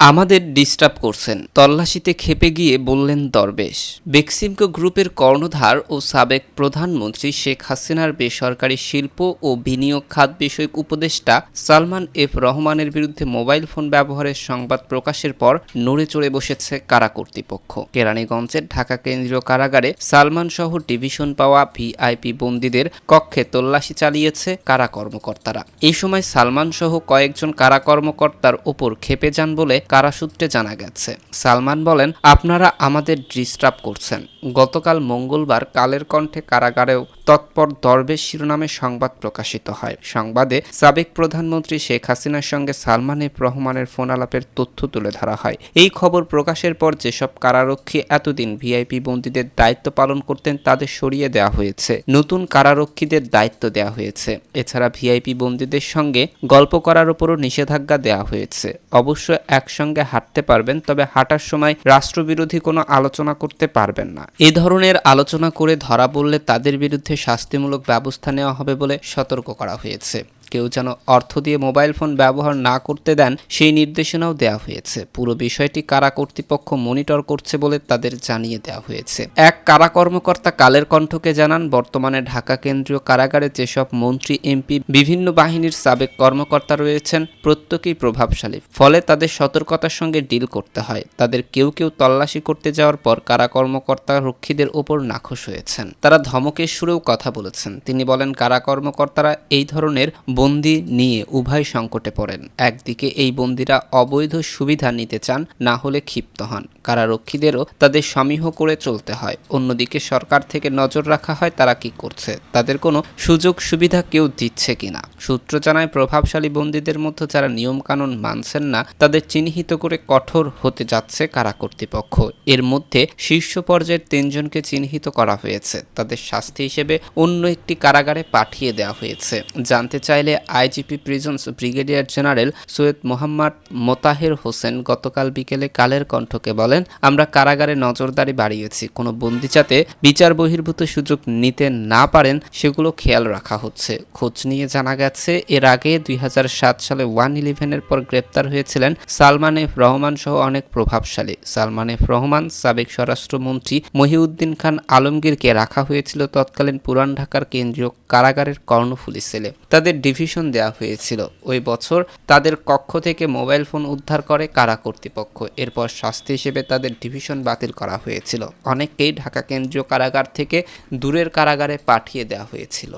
আমাদের ডিস্টার্ব করছেন, তল্লাশিতে খেপে গিয়ে বললেন দরবেশ। বেক্সিমকো গ্রুপের কর্ণধার ও সাবেক প্রধানমন্ত্রী শেখ হাসিনার বেসরকারি শিল্প ও বিনিয়োগ খাত বিষয়ক উপদেষ্টা সালমান এফ রহমানের বিরুদ্ধে মোবাইল ফোন ব্যবহারের সংবাদ প্রকাশের পর নড়ে চড়ে বসেছে কারা কর্তৃপক্ষ। কেরানীগঞ্জের ঢাকা কেন্দ্রীয় কারাগারে সালমান সহ ডিভিশন পাওয়া ভিআইপি বন্দীদের কক্ষে তল্লাশি চালিয়েছে কারা কর্মকর্তারা। এই সময় সালমান সহ কয়েকজন কারা কর্মকর্তার ওপর খেপে যান বলে কারা সূত্রে জানা গেছে। সালমান বলেন, আপনারা আমাদের ডিস্টার্ব করছেন। গতকাল মঙ্গলবার কালের কণ্ঠে কারাগারেও তৎপর দরবেশ শিরোনামে সংবাদ প্রকাশিত হয়। সংবাদে সাবেক প্রধানমন্ত্রী শেখ হাসিনার সঙ্গে সালমান এফ রহমানের ফোন আলাপের তথ্য তুলে ধরা হয়। এই খবর প্রকাশের পর যেসব কারারক্ষী এতদিন ভিআইপি বন্দীদের দায়িত্ব পালন করতেন তাদের সরিয়ে দেওয়া হয়েছে, নতুন কারারক্ষীদের দায়িত্ব দেওয়া হয়েছে। এছাড়া ভিআইপি বন্দীদের সঙ্গে গল্প করার উপরও নিষেধাজ্ঞা দেওয়া হয়েছে। অবশ্য একসঙ্গে হাঁটতে পারবেন, তবে হাঁটার সময় রাষ্ট্রবিরোধী কোনো আলোচনা করতে পারবেন না। এই ধরনের আলোচনা করে ধরা পড়লে তাদের বিরুদ্ধে শাস্তিমূলক ব্যবস্থা নেওয়া হবে বলে সতর্ক করা হয়েছে। কেউ যেন অর্থ দিয়ে মোবাইল ফোন ব্যবহার না করতে দেন সেই নির্দেশনাও দেওয়া হয়েছে। পুরো বিষয়টি কারা কর্তৃপক্ষ মনিটর করছে বলে তাদের জানিয়ে দেওয়া হয়েছে। এক কারা কর্মকর্তা কালের কণ্ঠকে জানান, বর্তমানে ঢাকা কেন্দ্রীয় কারাগারে যেসব মন্ত্রী, এমপি, বিভিন্ন বাহিনীর সাবেক কর্মকর্তা রয়েছেন প্রত্যেকেই প্রভাবশালী, ফলে তাদের সতর্কতার সঙ্গে ডিল করতে হয়। তাদের কেউ কেউ তল্লাশি করতে যাওয়ার পর কারা কর্মকর্তা রক্ষীদের ওপর নাখোশ হয়েছেন। তারা ধমকের সুরেও কথা বলেছেন। তিনি বলেন, কারা কর্মকর্তারা এই ধরনের বন্দী নিয়ে উভয় সংকটে পড়েন। একদিকে এই বন্দীরা অবৈধ সুবিধা নিতে চান, না হলে ক্ষিপ্ত হন। কারারক্ষীদেরও তাদের সমীহ করে চলতে হয়। অন্যদিকে সরকার থেকে নজর রাখা হয় তারা কি করছে, তাদের কোনো সুযোগ সুবিধা কেউ দিচ্ছে কিনা। সূত্র জানায়, প্রভাবশালী বন্দীদের মধ্যে যারা নিয়মকানুন মানছেন না তাদের চিহ্নিত করে কঠোর হতে যাচ্ছে কারা কর্তৃপক্ষ। এর মধ্যে শীর্ষ পর্যায়ের 3 জনকে চিহ্নিত করা হয়েছে। তাদের শাস্তি হিসেবে অন্য একটি কারাগারে পাঠিয়ে দেওয়া হয়েছে। জানতে চাইলে IGP prisons brigadier general Syed Mohammad Motaher Hossain গতকাল বিকেলে কালের কণ্ঠকে বলেন, আমরা কারাগারে নজরদারি বাড়িয়েছি। কোনো বন্দী যাতে বিচার বহির্ভূত সুযোগ নিতে না পারেন সেগুলো খেয়াল রাখা হচ্ছে। খোঁজ নিয়ে জানা গেছে, এর আগে 2007 সালে 1/11-এর পর গ্রেপ্তার হয়েছিলেন সালমান এফ রহমান সহ অনেক প্রভাবশালী। সালমান এফ রহমান, সাবেক স্বরাষ্ট্রমন্ত্রী মহিউদ্দিন খান আলমগীরকে রাখা হয়েছিল তৎকালীন পুরান ঢাকার কেন্দ্রীয় কারাগারের কর্ণফুলী সেলে। তাদের ডিভিশন দেওয়া হয়েছিল। ওই বছর তাদের কক্ষ থেকে মোবাইল ফোন উদ্ধার করে কারা কর্তৃপক্ষ। এরপর শাস্তি হিসেবে তাদের ডিভিশন বাতিল করা হয়েছিল। অনেককেই ঢাকা কেন্দ্রীয় কারাগার থেকে দূরের কারাগারে পাঠিয়ে দেওয়া হয়েছিল।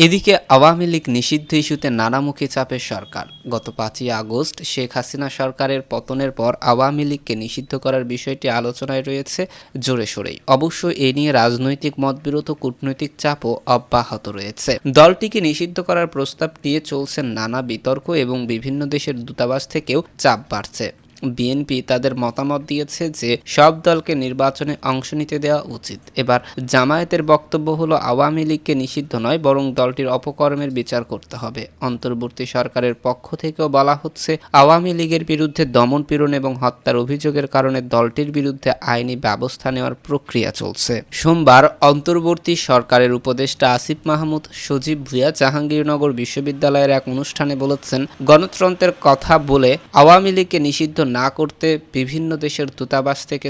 এদিকে আওয়ামী লীগ নিষিদ্ধ ইস্যুতে নানামুখী চাপে সরকার। গত 5ই আগস্ট শেখ হাসিনা সরকারের পতনের পর আওয়ামী লীগকে নিষিদ্ধ করার বিষয়টি আলোচনায় রয়েছে জোরে সোরেই। অবশ্য এ নিয়ে রাজনৈতিক মতবিরোধ ও কূটনৈতিক চাপও অব্যাহত রয়েছে। দলটিকে নিষিদ্ধ করার প্রস্তাব নিয়ে চলছে নানা বিতর্ক এবং বিভিন্ন দেশের দূতাবাস থেকেও চাপ বাড়ছে। বিএনপি তাদের মতামত দিয়েছে যে সব দলকে নির্বাচনে অংশ নিতে দেওয়া উচিত। এবার জামায়াতের বক্তব্য হলো, আওয়ামী লীগকে নিষিদ্ধ নয়, বরং দলটির অপকর্মের বিচার করতে হবে। অন্তর্বর্তী সরকারের পক্ষ থেকেও বলা হচ্ছে, আওয়ামী লীগের বিরুদ্ধে দমনপীড়ন এবং হত্যার অভিযোগের কারণে দলটির বিরুদ্ধে আইনি ব্যবস্থা নেওয়ার প্রক্রিয়া চলছে। সোমবার অন্তর্বর্তী সরকারের উপদেষ্টা আসিফ মাহমুদ সজীব ভুঁইয়া জাহাঙ্গীরনগর বিশ্ববিদ্যালয়ের এক অনুষ্ঠানে বলেছেন, গণতন্ত্রের কথা বলে আওয়ামী লীগকে নিষিদ্ধ না করতে বিভিন্ন দেশের দূতাবাস থেকে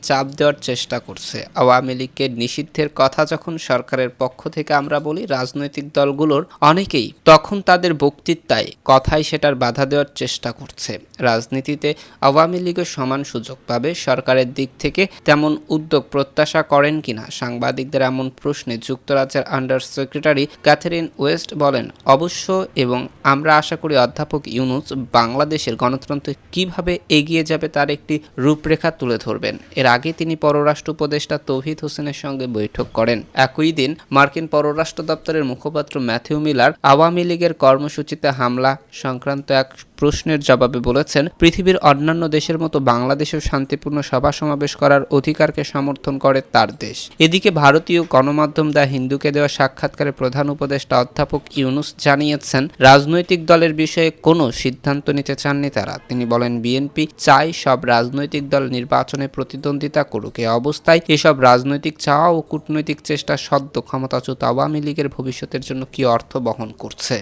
চাপ দেওয়ার চেষ্টা করছে। আওয়ামী লীগকে নিষিদ্ধের কথা যখন সরকারের পক্ষ থেকে আমরা বলি, রাজনৈতিক দলগুলোর অনেকেই তখন তাদের বক্তৃতায় কথায় সেটার বাধা দেওয়ার চেষ্টা করছে। রাজনীতিতে আওয়ামী লীগের সমান সুযোগ পাবে, সরকারের দিক থেকে তেমন উদ্যোগ প্রত্যাশা করেন কিনা সাংবাদিকদের এমন প্রশ্নে যুক্তরাজ্যের আন্ডার সেক্রেটারি ক্যাথরিন ওয়েস্ট বলেন, অবশ্য, এবং আমরা আশা করি অধ্যাপক ইউনূস বাংলাদেশের গণতন্ত্র কিভাবে এগিয়ে যাবে তার একটি রূপরেখা তুলে ধরবেন। এর আগে তিনি পররাষ্ট্র উপদেষ্টা তৌহিদ হোসেনের সঙ্গে বৈঠক করেন। একই দিন মার্কিন পররাষ্ট্র দপ্তরের মুখপাত্র ম্যাথিউ মিলার আওয়ামী লীগের কর্মসূচিতে হামলা সংক্রান্ত এক প্রশ্নের জবাবে বলেছেন, পৃথিবীর অন্যান্য দেশের মতো বাংলাদেশেও শান্তিপূর্ণ সভা সমাবেশ করার অধিকারকে সমর্থন করে তার দেশ। এদিকে ভারতীয় গণমাধ্যম দ্য হিন্দুকে দেওয়া সাক্ষাৎকারে প্রধান উপদেষ্টা অধ্যাপক ইউনূস জানিয়েছেন, রাজনৈতিক দলের বিষয়ে কোনো সিদ্ধান্ত নিতে চাননি তারা। তিনি বলেন, বিএনপি চাই সব রাজনৈতিক দল নির্বাচনে প্রতিদ্বন্দ্বিতা করুক। এ অবস্থায় এসব রাজনৈতিক চাওয়া ও কূটনৈতিক চেষ্টা সদ্য ক্ষমতাচ্যুত আওয়ামী লীগের ভবিষ্যতের জন্য কি অর্থ বহন করছে।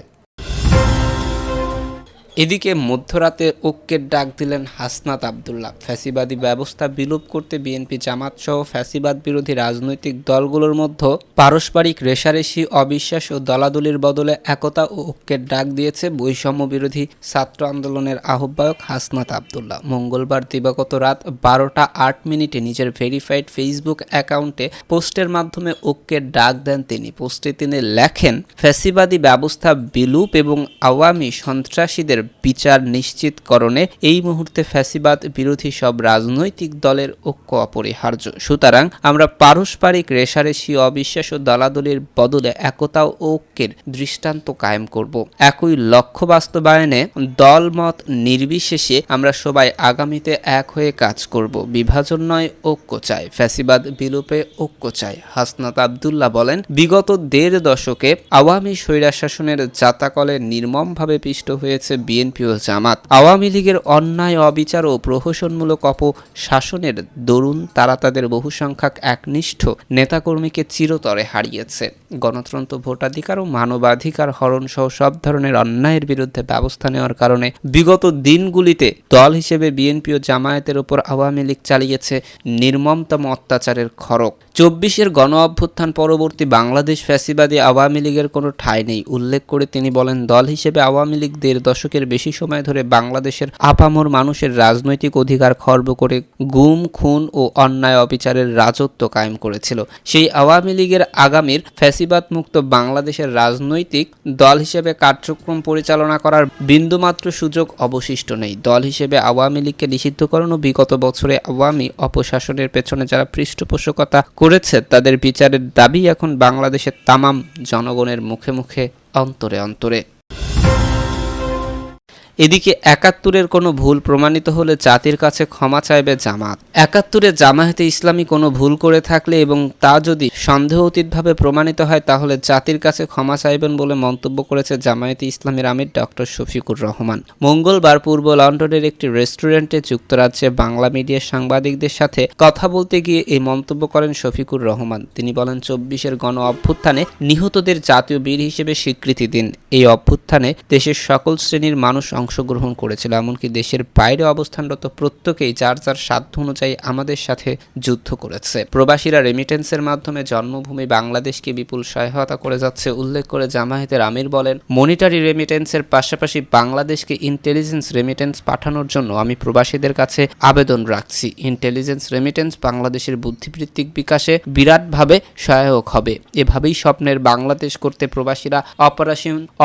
এদিকে মধ্যরাতে ঐক্যের ডাক দিলেন হাসনাত আব্দুল্লাহ। ফ্যাসিবাদী ব্যবস্থা বিলোপ করতে বিএনপি, জামাত সহ ফ্যাসিবাদ বিরোধী রাজনৈতিক দলগুলোর মধ্যে পারস্পরিক রেষারেষি, অবিশ্বাস ও দলাদলির বদলে একতা ও ঐক্যের ডাক দিয়েছে বৈষম্য বিরোধী ছাত্র আন্দোলনের আহ্বায়ক হাসনাত আব্দুল্লাহ। মঙ্গলবার দিবাগত রাত 12:08 নিজের ভেরিফাইড ফেসবুক অ্যাকাউন্টে পোস্টের মাধ্যমে ঐক্যের ডাক দেন তিনি। পোস্টে তিনি লেখেন, ফ্যাসিবাদী ব্যবস্থা বিলুপ এবং আওয়ামী সন্ত্রাসীদের বিচার নিশ্চিতকরণে এই মুহূর্তে ফ্যাসিবাদ বিরোধী সব রাজনৈতিক দলের ঐক্য অপরিহার্য। সুতরাং আমরা পারস্পরিক রেষারেষি, অবিশ্বাস ও দলাদলির বদলে একতা ও ঐক্যের দৃষ্টান্ত কায়েম করব। একই লক্ষ্য বাস্তবায়নে দলমত নির্বিশেষে আমরা সবাই আগামীতে এক হয়ে কাজ করব। বিভাজন নয়, ঐক্য চাই। ফ্যাসিবাদ বিলোপে ঐক্য চাই। হাসনাত আব্দুল্লাহ বলেন, বিগত 1.5 দশকে আওয়ামী স্বৈরশাসনের জাতাকলে নির্মমভাবে পিষ্ট হয়েছে বিএনপি ও জামাত। আওয়ামী লীগের অন্যায়, অবিচার ও প্রহসনমূলক অপশাসনের দরুন তারা তাদের বহুসংখ্যক একনিষ্ঠ নেতাকর্মীকে চিরতরে হারিয়েছে। গণতন্ত্র, ভোটাধিকার ও মানবাধিকার হরণ সহ সব ধরনের অন্যায়ের বিরুদ্ধে ব্যবস্থা নেওয়ার কারণে বিগত দিনগুলিতে দল হিসেবে বিএনপি ও জামায়াতের উপর আওয়ামী লীগ চালিয়েছে নির্মমতম অত্যাচারের খড়গ। 24-এর গণ অভ্যুত্থান পরবর্তী বাংলাদেশ ফ্যাসিবাদী আওয়ামী লীগের কোনো ঠাঁই নেই উল্লেখ করে তিনি বলেন, দল হিসেবে আওয়ামী লীগ 1.5 দশকের বেশি সময় ধরে বাংলাদেশের আপামর মানুষের রাজনৈতিক অধিকার খর্ব করে গুম, খুন ও অন্যায় অবিচারের রাজত্ব কায়েম করেছিল। সেই আওয়ামী লীগের আগামীর ফ্যাসিবাদ মুক্ত বাংলাদেশের রাজনৈতিক দল হিসেবে কার্যক্রম পরিচালনা করার বিন্দুমাত্র সুযোগ অবশিষ্ট নেই। দল হিসেবে আওয়ামী লীগকে নিষিদ্ধকরণ ও বিগত বছরে আওয়ামী অপশাসনের পেছনে যারা পৃষ্ঠপোষকতা করেছে তাদের বিচারের দাবি এখন বাংলাদেশের তামাম জনগণের মুখে মুখে, অন্তরে অন্তরে। এদিকে ৭১-এর কোনো ভুল প্রমাণিত হলে জাতির কাছে ক্ষমা চাইবে জামাত। ৭১-এ জামায়াতে ইসলামী কোনো ভুল করে থাকলে এবং তা যদি সন্দেহতীতভাবে প্রমাণিত হয় তাহলে জাতির কাছে ক্ষমা চাইবেন বলে মন্তব্য করেছে জামায়াতে ইসলামীর আমির ডক্টর শফিকুর রহমান। মঙ্গলবার পূর্ব লন্ডনের একটি রেস্টুরেন্টে যুক্তরাজ্যে বাংলা মিডিয়ার সাংবাদিকদের সাথে কথা বলতে গিয়ে এই মন্তব্য করেন শফিকুর রহমান। তিনি বলেন, 24-এর গণ অভ্যুত্থানে নিহতদের জাতীয় বীর হিসেবে স্বীকৃতি দিন। এই অভ্যুত্থানে দেশের সকল শ্রেণীর মানুষ অংশগ্রহণ করেছিল, এমনকি দেশের বাইরে অবস্থানরত প্রত্যেকেই যার যার সাধ্য অনুযায়ী আমাদের সাথে যুদ্ধ করেছে। প্রবাসীরা রেমিটেন্সের মাধ্যমে জন্মভূমি বাংলাদেশকে বিপুল সহায়তা করে যাচ্ছে উল্লেখ করে জামায়াতের আমির বলেন, মনিটারি রেমিটেন্সের পাশাপাশি বাংলাদেশকে ইন্টেলিজেন্স রেমিটেন্স পাঠানোর জন্য আমি প্রবাসীদের কাছে আবেদন রাখছি। ইন্টেলিজেন্স রেমিটেন্স বাংলাদেশের বুদ্ধিবৃত্তিক বিকাশে বিরাটভাবে সহায়ক হবে। এভাবেই স্বপ্নের বাংলাদেশ করতে প্রবাসীরা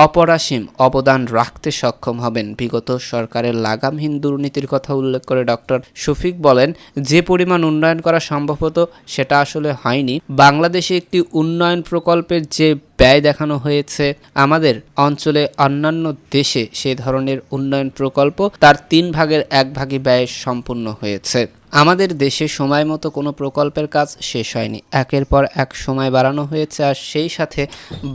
অপরাসীম অবদান রাখতে সক্ষম হবেন। বিগত সরকারের লাগামহীন দুর্নীতির কথা উল্লেখ করে ডক্টর শফিক বলেন, যে পরিমাণ উন্নয়ন করা সম্ভব হতো সেটা আসলে হয়নি। বাংলাদেশে একটি উন্নয়ন প্রকল্পের যে ব্যয় দেখানো হয়েছে, আমাদের অঞ্চলে অন্যান্য দেশে সে ধরনের উন্নয়ন প্রকল্প তার 3 ভাগের 1 ভাগই ব্যয় সম্পূর্ণ হয়েছে। আমাদের দেশে সময় মতো কোনো প্রকল্পের কাজ শেষ হয়নি। একের পর এক সময় বাড়ানো হয়েছে আর সেই সাথে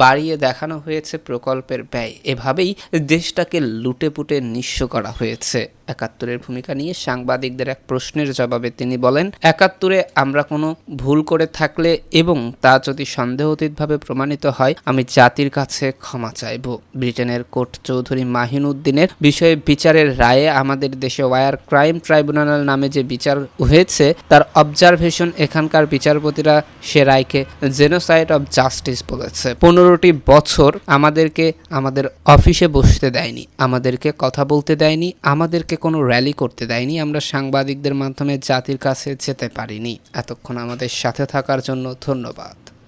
বাড়িয়ে দেখানো হয়েছে প্রকল্পের ব্যয়। এভাবেই দেশটাকে লুটেপুটে নিঃস্ব করা হয়েছে। ৭১-এর ভূমিকা নিয়ে সাংবাদিকদের এক প্রশ্নের জবাবে তিনি বলেন, ৭১-এ আমরা কোনো ভুল করে থাকলে এবং তা যদি সন্দেহতীতভাবে প্রমাণিত হয় আমি জাতির কাছে ক্ষমা চাইব। ব্রিটেনের কোর্ট চৌধুরী মাহিন উদ্দিনের বিষয়ে বিচারের রায়ে আমাদের দেশে ওয়ার ক্রাইম ট্রাইব্যুনাল নামে যে বিচার হয়েছে তার অবজারভেশন এখানকার বিচারপতিরা সে রায়কে জেনোসাইড অফ জাস্টিস বলেছে। 15টি বছর আমাদেরকে আমাদের অফিসে বসতে দেয়নি, আমাদেরকে কথা বলতে দেয়নি, আমাদেরকে কোনো র্যালি করতে দেয়নি, আমরা সাংবাদিকদের মাধ্যমে জাতির কাছে যেতে পারিনি। এতক্ষণ আমাদের সাথে থাকার জন্য ধন্যবাদ।